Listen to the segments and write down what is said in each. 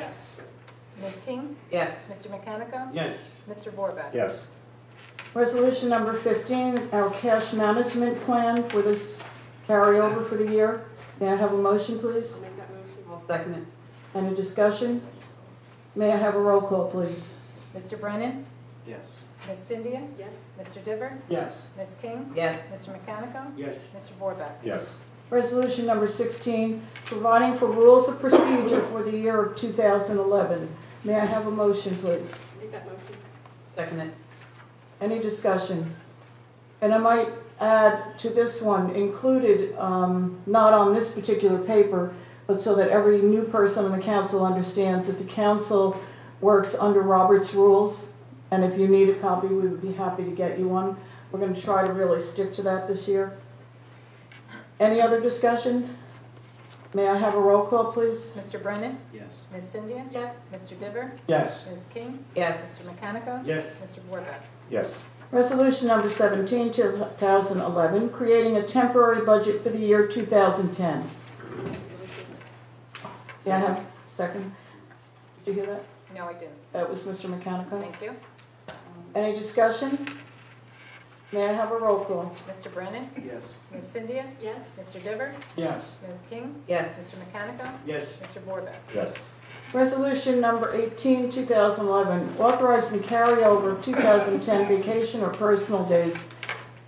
Yes. Ms. King? Yes. Mr. Mechanico? Yes. Mr. Vorbeck? Yes. Resolution number 15, our cash management plan for this carryover for the year. May I have a motion, please? I'll make that motion. I'll second it. Any discussion? May I have a roll call, please? Mr. Brennan? Yes. Ms. Cynthia? Yes. Mr. Diver? Yes. Ms. King? Yes. Mr. Mechanico? Yes. Mr. Vorbeck? Yes. Resolution number 16, providing for rules of procedure for the year of 2011. May I have a motion, please? Make that motion. Second it. Any discussion? And I might add to this one, included, not on this particular paper, but so that every new person on the council understands that the council works under Robert's rules. And if you need a copy, we would be happy to get you one. We're going to try to really stick to that this year. Any other discussion? May I have a roll call, please? Mr. Brennan? Yes. Ms. Cynthia? Yes. Mr. Diver? Yes. Ms. King? Yes. Mr. Mechanico? Yes. Mr. Vorbeck? Yes. Resolution number 17, 2011, creating a temporary budget for the year 2010. Yeah, I have a second. Did you hear that? No, I didn't. That was Mr. Mechanico. Thank you. Any discussion? May I have a roll call? Mr. Brennan? Yes. Ms. Cynthia? Yes. Mr. Diver? Yes. Ms. King? Yes. Mr. Mechanico? Yes. Mr. Vorbeck? Yes. Resolution number 18, 2011, authorizing the carryover of 2010 vacation or personal days.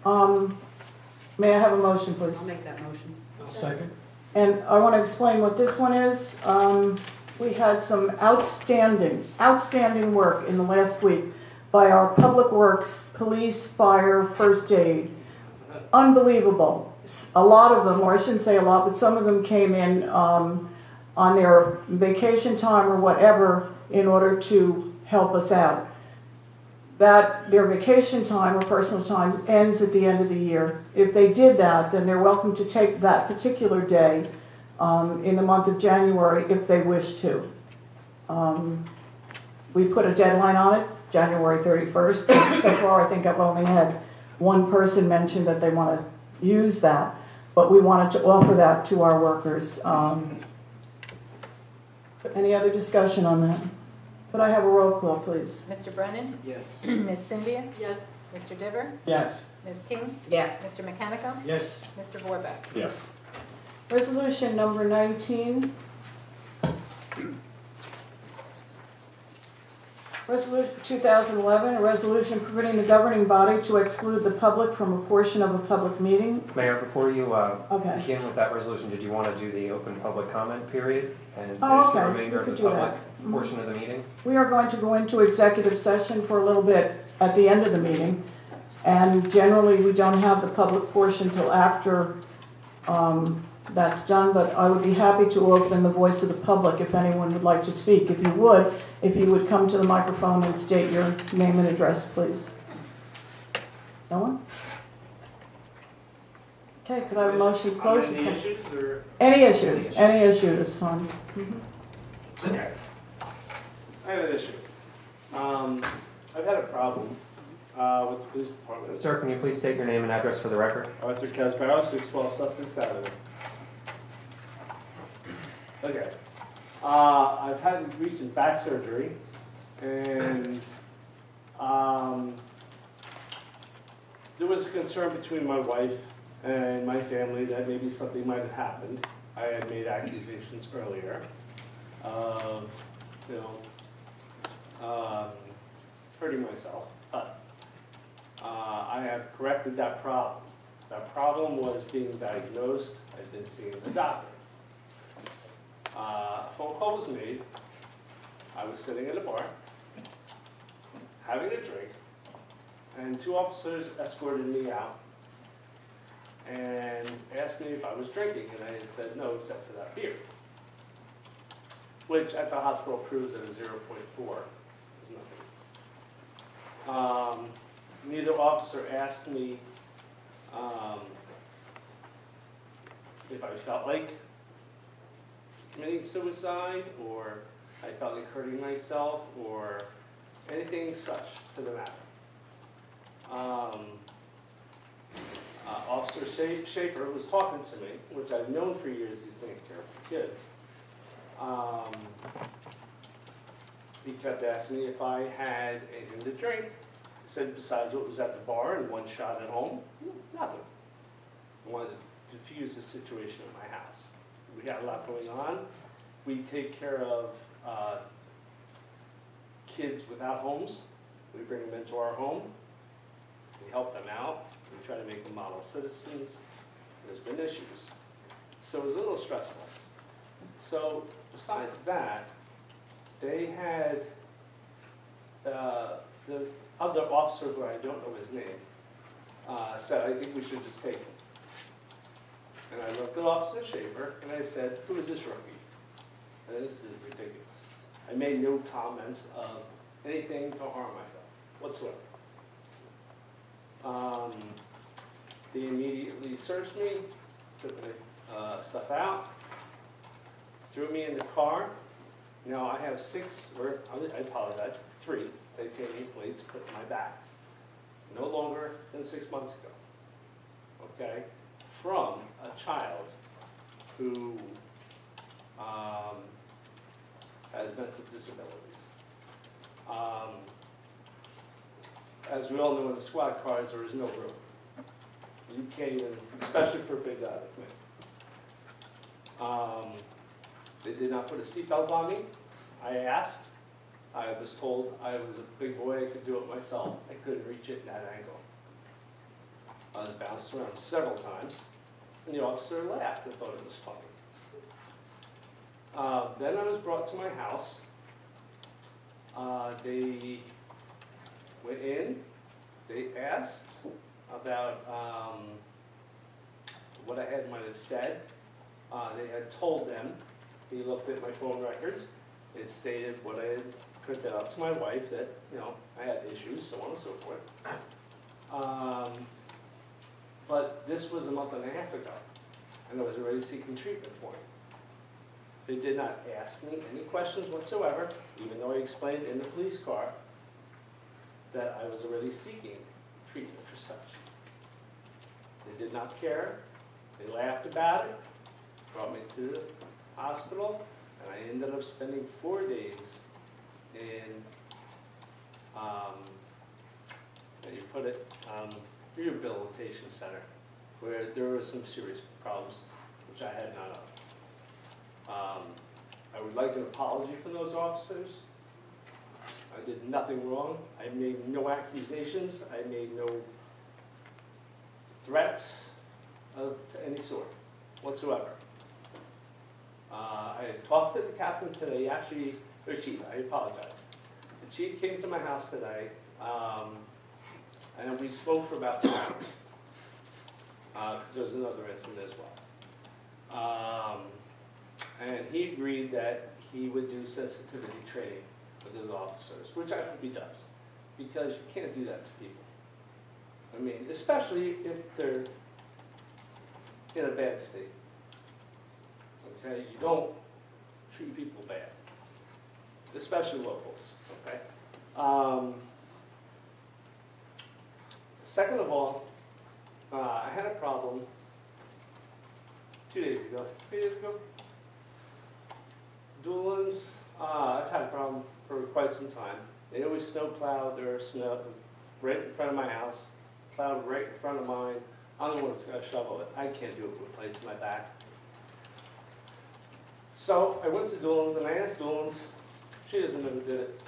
May I have a motion, please? I'll make that motion. I'll second. And I want to explain what this one is. We had some outstanding work in the last week by our public works, police, fire, first aid. Unbelievable. A lot of them, or I shouldn't say a lot, but some of them came in on their vacation time or whatever in order to help us out. That their vacation time or personal time ends at the end of the year. If they did that, then they're welcome to take that particular day in the month of January if they wish to. We put a deadline on it, January 31st. And so far, I think I've only had one person mention that they want to use that, but we wanted to offer that to our workers. Any other discussion on that? Could I have a roll call, please? Mr. Brennan? Yes. Ms. Cynthia? Yes. Mr. Diver? Yes. Ms. King? Yes. Mr. Mechanico? Yes. Mr. Vorbeck? Yes. Resolution number 19. Resolution 2011, a resolution permitting the governing body to exclude the public from a portion of a public meeting. Mayor, before you Okay. begin with that resolution, did you want to do the open public comment period and Oh, finish the okay. remainder We of could the do public that. portion of the meeting? We are going to go into executive session for a little bit at the end of the meeting. And generally, we don't have the public portion till after that's done, but I would be happy to open the voice of the public if anyone would like to speak. If you would come to the microphone and state your name and address, please. No one? Okay, could I have a motion to close? Any issues or? Any issue is fine. Okay. I have an issue. I've had a problem with the police department. Sir, can you please state your name and address for the record? Arthur Casbarro, 612 Sussex Avenue. Okay. I've had recent back surgery, and there was a concern between my wife and my family that maybe something might have happened. I had made accusations earlier of, hurting myself, but I have corrected that problem. That problem was being diagnosed. I've been seeing the doctor. A phone call was made. I was sitting at a bar, having a drink, and two officers escorted me out and asked me if I was drinking, and I had said no, except for that beer, which at the hospital proves at a 0.4 is nothing. Neither officer asked me if I felt like committing suicide, or I felt like hurting myself, or anything such to the matter. Officer Schaefer was talking to me, which I've known for years he's taking care of the kids. He kept asking me if I had anything to drink. I said, besides what was at the bar and one shot at home, nothing. I wanted to diffuse the situation at my house. We had a lot going on. We take care of kids without homes. We bring them into our home. We help them out. We try to make them model citizens. There's been issues. So it was a little stressful. So besides that, they had the other officer, who I don't know his name, said, I think we should just take him. And I looked at Officer Schaefer and I said, who is this rookie? And this is ridiculous. I made no comments of anything to harm myself whatsoever. They immediately searched me, took my stuff out, threw me in the car. Now I have 3 titanium plates put in my back. No longer than 6 months ago. Okay? From a child who has mental disabilities. As we all know, in the squad cars, there is no room. You can't even, especially for a big guy like me. They did not put a seatbelt on me. I asked. I was told I was a big boy, I could do it myself. I couldn't reach it in that angle. I was bounced around several times, and the officer laughed and thought it was funny. Then I was brought to my house. They went in, they asked about what I might have said. They had told them, he looked at my phone records, it stated what I had printed out to my wife, that, you know, I had issues, so on and so forth. But this was a month and a half ago, and I was already seeking treatment for it. They did not ask me any questions whatsoever, even though I explained in the police car that I was already seeking treatment for such. They did not care. They laughed about it, brought me to the hospital, and I ended up spending 4 days in, how you put it, rehabilitation center, where there were some serious problems which I had none of. I would like an apology from those officers. I did nothing wrong. I made no accusations. I made no threats of any sort whatsoever. I had talked to the captain today, actually, or chief, I apologize. The chief came to my house today, and we spoke for about 2 hours, because there was another incident as well. And he agreed that he would do sensitivity training with his officers, which I hope he does, because you can't do that to people. I mean, especially if they're in a bad state. Okay, you don't treat people bad, especially locals. Okay. Second of all, I had a problem 2 days ago, 3 days ago. Duelins, I've had a problem for quite some time. They always snow plowed their snow right in front of my house, plowed right in front of mine. I'm the one that's got to shovel it. I can't do it with plates in my back. So I went to Duelins and I asked Duelins. She doesn't know who did it.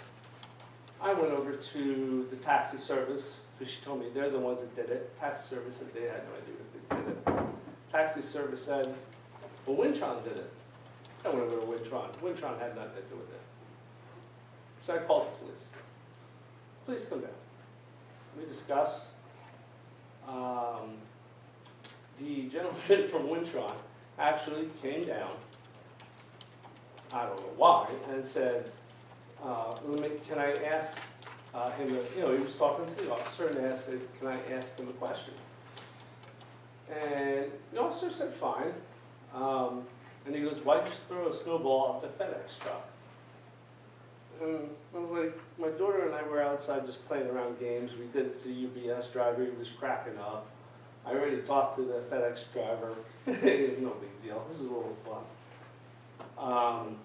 I went over to the taxi service because she told me they're the ones that did it. Taxi service said they had no idea if they did it. Taxi service said, well, Wintron did it. I went over to Wintron. Wintron had nothing to do with it. So I called the police. Please come down. We discuss. The gentleman from Wintron actually came down, I don't know why, and said, can I ask him, he was talking to the officer and asked, can I ask him a question? And the officer said, fine. And he goes, why'd you just throw a snowball at the FedEx truck? And I was like, my daughter and I were outside just playing around games. We did it to the UPS driver. He was cracking up. I already talked to the FedEx driver. It was no big deal. It was a little fun.